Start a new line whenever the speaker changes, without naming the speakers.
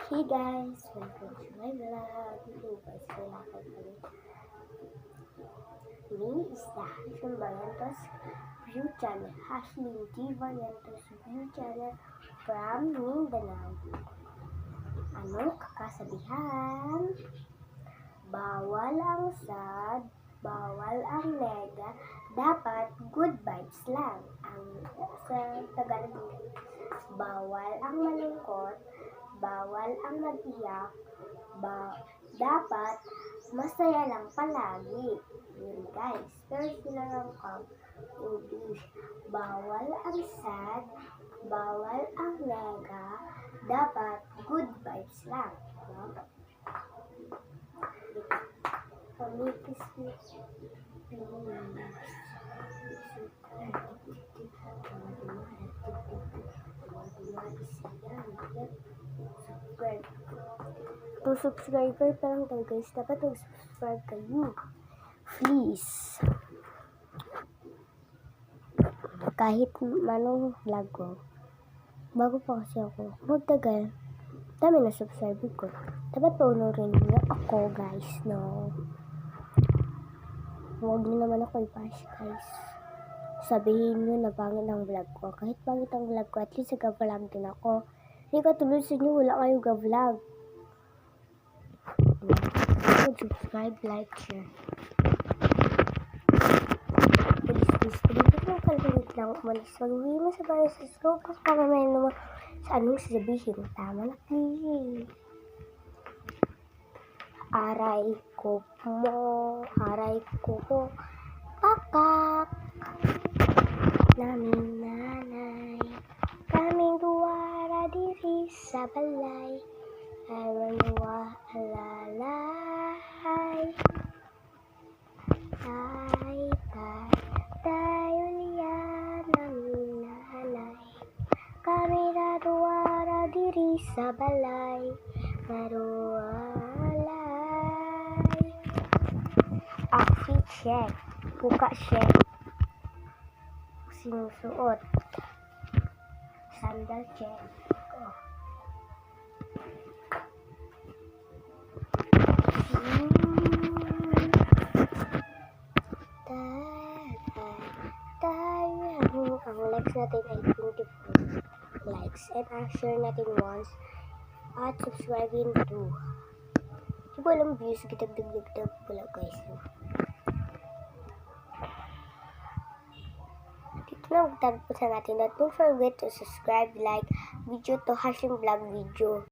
Hey guys, welcome to my vlog. Ito guys, kailangan kami. Me is the Hashim Variantos view channel. Hashim D. Variantos view channel from Mindanao. Anong kakasabihan? Bawal ang sad, bawal ang nega, dapat good vibes lang. Ang sa Tagalog, bawal ang malungkot, bawal ang mag-iyak, dapat masaya lang palagi. Yun guys, pero sila lang English. Bawal ang sad, bawal ang nega, dapat good vibes lang. No? Pamikis to subscriber pa lang tayo guys, dapat mag-subscribe kayo please, kahit manong vlog ko bago pa kasi ako magtagal, dami na subscriber ko, dapat paunurin niyo ako guys, no? Huwag niyo naman ako i-bash guys, sabihin niyo na pangit ang vlog ko, kahit pangit ang vlog ko, at least nag-vlog din ako. Hindi katulad sa inyo, wala kayong ga-vlog. Subscribe, like, share. Please, dito ko kalkulit lang umalis. Mag-uwi mo sa bahay sa slow pass para may naman sa anong sasabihin. Tama na, please. Aray ko mo, pakak. Naming nanay, kaming duwara diri sa balay. Ay alalay. Tayo niya naming nanay, kami na duwara diri sa balay. Marualay. Outfit check, buka check. Sinusuot, sandal check. Ang likes natin ay 24 likes and ang share natin once at subscribing 2. Hindi ko alam views, gitag pala guys. Dito na magtagpo sa natin. Don't forget to subscribe, like video to Hashim Vlog video.